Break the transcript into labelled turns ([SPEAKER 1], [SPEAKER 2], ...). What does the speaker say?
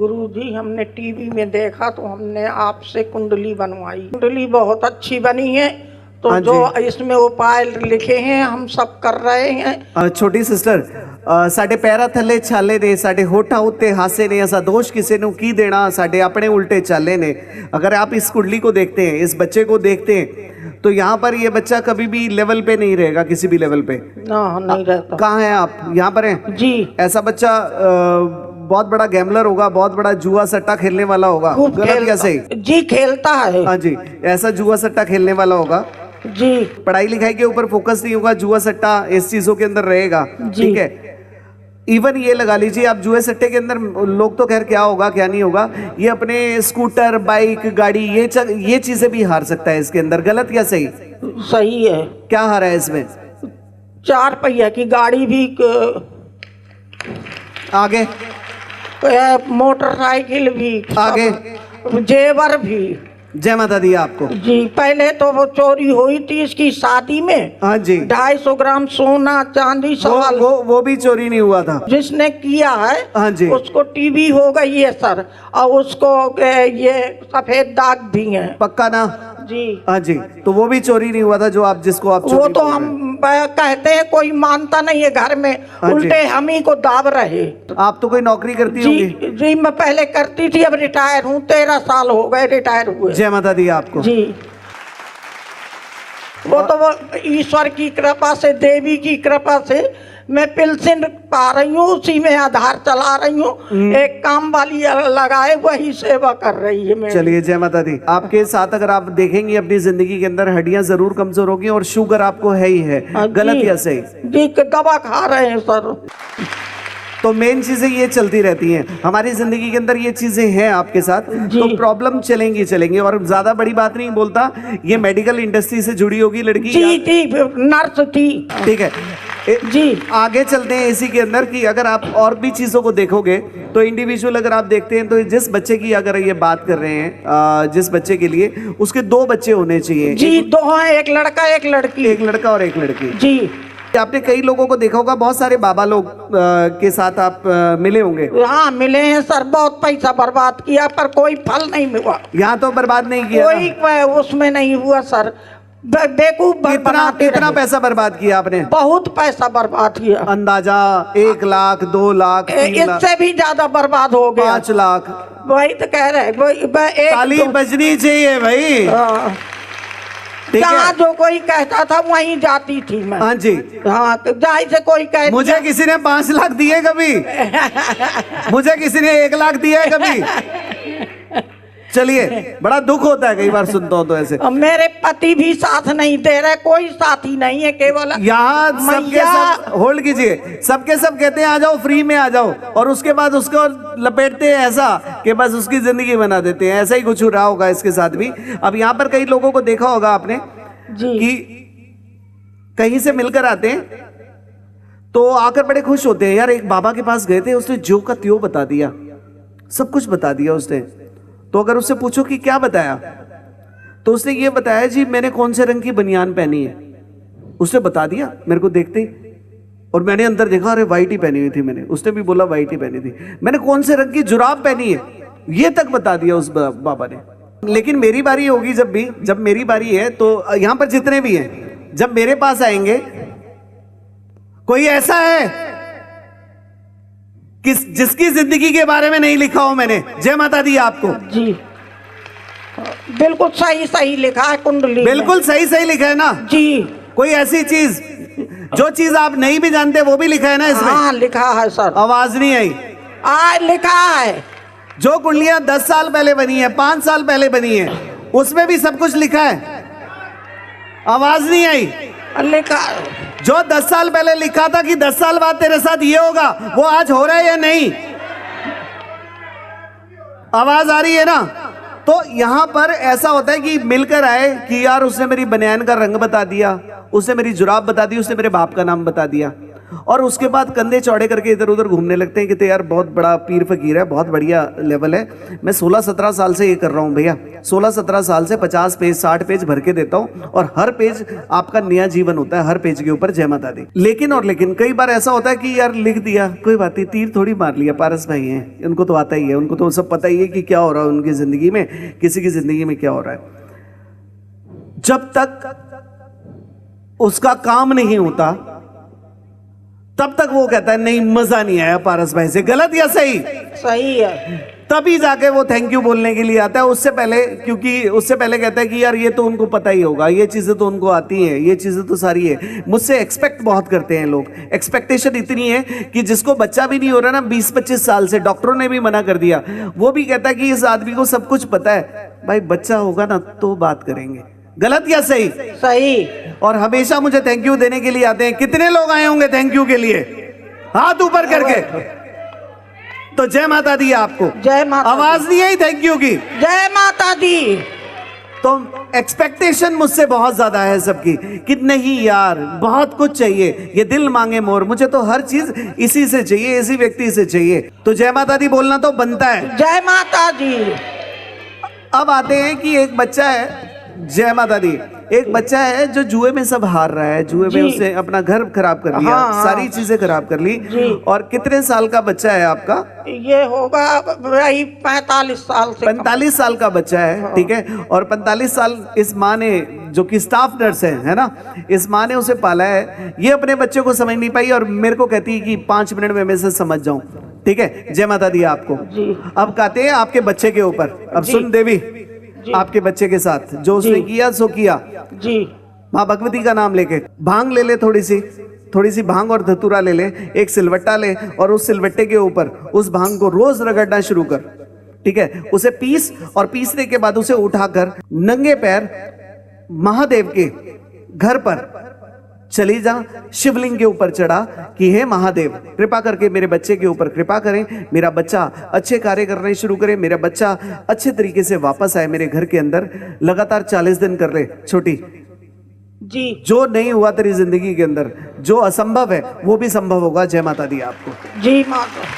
[SPEAKER 1] गुरुजी, हमने टीवी में देखा तो हमने आपसे कुंडली बनवाई। कुंडली बहुत अच्छी बनी है, तो जो इसमें उपाय लिखे हैं हम सब कर रहे हैं।
[SPEAKER 2] छोटी सिस्टर, साडे पैरा थले छाले ने, साडे होठा उत्ते हासे ने, ऐसा दोष किसी ने की देना, साडे अपने उल्टे चाले ने। अगर आप इस कुंडली को देखते हैं, इस बच्चे को देखते हैं, तो यहाँ पर ये बच्चा कभी भी लेवल पे नहीं रहेगा, किसी भी लेवल पे
[SPEAKER 1] नहीं रहता।
[SPEAKER 2] कहाँ हैं आप? यहाँ पर हैं
[SPEAKER 1] जी।
[SPEAKER 2] ऐसा बच्चा बहुत बड़ा गैम्बलर होगा, बहुत बड़ा जुआ सट्टा खेलने वाला होगा। गलत या सही?
[SPEAKER 1] जी, खेलता है।
[SPEAKER 2] हाँ जी, ऐसा जुआ सट्टा खेलने वाला होगा
[SPEAKER 1] जी।
[SPEAKER 2] पढ़ाई लिखाई के ऊपर फोकस नहीं होगा, जुआ सट्टा इस चीजों के अंदर रहेगा। ठीक है, इवन ये लगा लीजिए आप, जुए सट्टे के अंदर लोग तो खैर क्या होगा क्या नहीं होगा, ये अपने स्कूटर, बाइक, गाड़ी, ये चीजें भी हार सकता है इसके अंदर। गलत या सही?
[SPEAKER 1] सही है।
[SPEAKER 2] क्या हारा है इसमें?
[SPEAKER 1] 4 पहिया की गाड़ी भी,
[SPEAKER 2] आगे
[SPEAKER 1] मोटरसाइकिल भी,
[SPEAKER 2] आगे
[SPEAKER 1] जेवर भी।
[SPEAKER 2] जय माता दी आपको।
[SPEAKER 1] जी, पहले तो वो चोरी हुई थी इसकी शादी में।
[SPEAKER 2] हाँ जी।
[SPEAKER 1] 250 ग्राम सोना चांदी सवाल,
[SPEAKER 2] वो भी चोरी नहीं हुआ था।
[SPEAKER 1] जिसने किया है
[SPEAKER 2] हाँ जी,
[SPEAKER 1] उसको टीबी हो गई है सर, और उसको ये सफेद दाग भी है।
[SPEAKER 2] पक्का ना?
[SPEAKER 1] जी।
[SPEAKER 2] हाँ जी, तो वो भी चोरी नहीं हुआ था जो आप, जिसको आप
[SPEAKER 1] वो तो हम कहते हैं, कोई मानता नहीं है घर में।
[SPEAKER 2] हाँ
[SPEAKER 1] उल्टे हम ही को दाब रहे।
[SPEAKER 2] आप तो कोई नौकरी करती
[SPEAKER 1] जी।
[SPEAKER 2] होंगी?
[SPEAKER 1] जी, मैं पहले करती थी, अब रिटायर हूँ। 13 साल हो गए रिटायर हुए।
[SPEAKER 2] जय माता दी आपको।
[SPEAKER 1] जी। वो तो ईश्वर की कृपा से, देवी की कृपा से मैं पेंशन पा रही हूँ, उसी में आधार चला रही हूँ। एक काम वाली लगाए, वही सेवा कर रही है मेरी।
[SPEAKER 2] चलिए, जय माता दी। आपके साथ अगर आप देखेंगे अपनी जिंदगी के अंदर, हड्डियां जरूर कमजोर होगी और शुगर आपको है ही है। गलत या सही?
[SPEAKER 1] जी, दवा खा रहे हैं सर।
[SPEAKER 2] तो मेन चीजें ये चलती रहती हैं हमारी जिंदगी के अंदर, ये चीजें हैं आपके साथ, तो प्रॉब्लम चलेंगी। और ज्यादा बड़ी बात नहीं बोलता, ये मेडिकल इंडस्ट्री से जुड़ी होगी लड़की।
[SPEAKER 1] जी जी, नर्स थी।
[SPEAKER 2] ठीक है
[SPEAKER 1] जी।
[SPEAKER 2] आगे चलते हैं इसी के अंदर कि अगर आप और भी चीजों को देखोगे तो इंडिविजुअल अगर आप देखते हैं, तो जिस बच्चे की अगर ये बात कर रहे हैं, जिस बच्चे के लिए, उसके 2 बच्चे होने चाहिए।
[SPEAKER 1] जी, 2 हैं, एक लड़का एक लड़की।
[SPEAKER 2] एक लड़का और एक लड़की।
[SPEAKER 1] जी।
[SPEAKER 2] आपने कई लोगों को देखा होगा, बहुत सारे बाबा लोग के साथ आप मिले होंगे।
[SPEAKER 1] हाँ, मिले हैं सर। बहुत पैसा बर्बाद किया पर कोई फल नहीं हुआ।
[SPEAKER 2] यहाँ तो बर्बाद नहीं किया,
[SPEAKER 1] कोई उसमें नहीं हुआ सर। बेवकूफ
[SPEAKER 2] कितना पैसा बर्बाद किया आपने?
[SPEAKER 1] बहुत पैसा बर्बाद किया।
[SPEAKER 2] अंदाजा 1 लाख, 2 लाख, 3 लाख,
[SPEAKER 1] इससे भी ज्यादा बर्बाद हो गया।
[SPEAKER 2] 5 लाख।
[SPEAKER 1] वही तो कह रहे।
[SPEAKER 2] ताली बजनी चाहिए भाई।
[SPEAKER 1] जहाँ जो कोई कहता था वहीं जाती थी मैं।
[SPEAKER 2] हाँ जी।
[SPEAKER 1] हाँ, तो जहाँ से कोई कहता,
[SPEAKER 2] मुझे किसी ने 5 लाख दिए कभी? मुझे किसी ने 1 लाख दिया है कभी? चलिए, बड़ा दुख होता है कई बार सुनता हूँ तो ऐसे।
[SPEAKER 1] मेरे पति भी साथ नहीं दे रहे, कोई साथी नहीं है, केवल
[SPEAKER 2] यहाँ सबके सब, होल्ड कीजिए, सबके सब कहते हैं आ जाओ, फ्री में आ जाओ, और उसके बाद उसको लपेटते हैं ऐसा कि बस उसकी जिंदगी बना देते हैं। ऐसा ही कुछ हो रहा होगा इसके साथ भी। अब यहाँ पर कई लोगों को देखा होगा आपने
[SPEAKER 1] जी,
[SPEAKER 2] कि कहीं से मिलकर आते हैं तो आकर बड़े खुश होते हैं। यार, एक बाबा के पास गए थे, उसने जो का त्यों बता दिया, सब कुछ बता दिया उसने। तो अगर उससे पूछो कि क्या बताया, तो उसने ये बताया, जी मैंने कौन से रंग की बनियान पहनी है। उसने बता दिया मेरे को देखते ही, और मैंने अंदर देखा, अरे वाइट ही पहनी हुई थी मैंने। उसने भी बोला वाइट ही पहनी थी। मैंने कौन से रंग की जुराब पहनी है, ये तक बता दिया उस बाबा ने। लेकिन मेरी बारी होगी, जब मेरी बारी है, तो यहाँ पर जितने भी हैं, जब मेरे पास आएंगे, कोई ऐसा है जिसकी जिंदगी के बारे में नहीं लिखा हो मैंने? जय माता दी आपको।
[SPEAKER 1] जी, बिल्कुल सही लिखा है कुंडली।
[SPEAKER 2] बिल्कुल सही लिखा है ना
[SPEAKER 1] जी।
[SPEAKER 2] कोई ऐसी चीज, जो चीज आप नहीं भी जानते, वो भी लिखा है ना इसमें?
[SPEAKER 1] हाँ, लिखा है सर।
[SPEAKER 2] आवाज नहीं आई?
[SPEAKER 1] लिखा है।
[SPEAKER 2] जो कुंडलियां 10 साल पहले बनी है, 5 साल पहले बनी है, उसमें भी सब कुछ लिखा है। आवाज नहीं आई?
[SPEAKER 1] लिखा।
[SPEAKER 2] जो 10 साल पहले लिखा था कि 10 साल बाद तेरे साथ ये होगा, वो आज हो रहा है या नहीं? आवाज आ रही है ना? तो यहां पर ऐसा होता है कि मिलकर आए कि यार उसने मेरी बनियान का रंग बता दिया, उसने मेरी जुराब बता दी, उसने मेरे बाप का नाम बता दिया, और उसके बाद कंधे चौड़े करके इधर उधर घूमने लगते हैं कि तो यार बहुत बड़ा पीर फकीर है, बहुत बढ़िया लेवल है, मैं 16-17 साल से ये कर रहा हूं भैया। 16-17 साल से 50 पेज 60 पेज भर के देता हूं और हर पेज आपका नया जीवन होता है, हर पेज के ऊपर जय माता दी। लेकिन कई बार ऐसा होता है कि यार लिख दिया, कोई बात नहीं, तीर थोड़ी मार लिया, पारस भाई हैं, उनको तो आता ही है, उनको तो सब पता ही है कि क्या हो रहा है उनकी जिंदगी में, किसी की जिंदगी में क्या हो रहा है। जब तक उसका काम नहीं होता तब तक वो कहता है नहीं मजा नहीं आया पारस भाई से। गलत या सही?
[SPEAKER 1] सही है।
[SPEAKER 2] तभी जाके वो थैंक यू बोलने के लिए आता है। उससे पहले, क्योंकि उससे पहले कहता है कि यार ये तो उनको पता ही होगा, ये चीजें तो उनको आती हैं, ये चीजें तो सारी है। मुझसे एक्सपेक्ट बहुत करते हैं लोग, एक्सपेक्टेशन इतनी है कि जिसको बच्चा भी नहीं हो रहा ना 20-25 साल से, डॉक्टरों ने भी मना कर दिया, वो भी कहता है कि इस आदमी को सब कुछ पता है, भाई बच्चा होगा ना तो बात करेंगे। गलत या सही?
[SPEAKER 1] सही।
[SPEAKER 2] और हमेशा मुझे थैंक यू देने के लिए आते हैं। कितने लोग आए होंगे थैंक यू के लिए? हाथ ऊपर करके। तो जय माता दी आपको।
[SPEAKER 1] जय माता।
[SPEAKER 2] आवाज नहीं आई थैंक यू की?
[SPEAKER 1] जय माता दी।
[SPEAKER 2] तो एक्सपेक्टेशन मुझसे बहुत ज्यादा है सबकी कि नहीं यार बहुत कुछ चाहिए, ये दिल मांगे मोर, मुझे तो हर चीज इसी से चाहिए, इसी व्यक्ति से चाहिए। तो जय माता दी बोलना तो बनता है।
[SPEAKER 1] जय माता दी।
[SPEAKER 2] अब आते हैं कि एक बच्चा है, जय माता दी, एक बच्चा है जो जुए में सब हार रहा है, जुए में उसने अपना घर खराब कर लिया,
[SPEAKER 1] हाँ,
[SPEAKER 2] सारी चीजें खराब कर ली।
[SPEAKER 1] जी।
[SPEAKER 2] और कितने साल का बच्चा है आपका?
[SPEAKER 1] ये होगा वही 45 साल से।
[SPEAKER 2] 45 साल का बच्चा है, ठीक है। और 45 साल इस माँ ने, जो कि स्टाफ नर्स है ना, इस माँ ने उसे पाला है। ये अपने बच्चे को समझ नहीं पाई और मेरे को कहती है कि 5 मिनट में मैं से समझ जाऊं, ठीक है। जय माता दी आपको। अब कहते हैं आपके बच्चे के ऊपर, अब सुन देवी, आपके बच्चे के साथ जो उसने किया सो किया
[SPEAKER 1] जी।
[SPEAKER 2] माँ भगवती का नाम लेके भांग ले ले, थोड़ी सी भांग और धतूरा ले ले, एक सिलवट्टा ले और उस सिलवट्टे के ऊपर उस भांग को रोज रगड़ना शुरू कर, ठीक है। उसे पीस और पीसने के बाद उसे उठाकर नंगे पैर महादेव के घर पर चली जा, शिवलिंग के ऊपर चढ़ा कि हे महादेव कृपा करके मेरे बच्चे के ऊपर कृपा करें, मेरा बच्चा अच्छे कार्य करने शुरू करे, मेरा बच्चा अच्छे तरीके से वापस आए मेरे घर के अंदर। लगातार 40 दिन कर ले छोटी
[SPEAKER 1] जी।
[SPEAKER 2] जो नहीं हुआ तेरी जिंदगी के अंदर, जो असंभव है वो भी संभव होगा। जय माता दी आपको।
[SPEAKER 1] जी माता।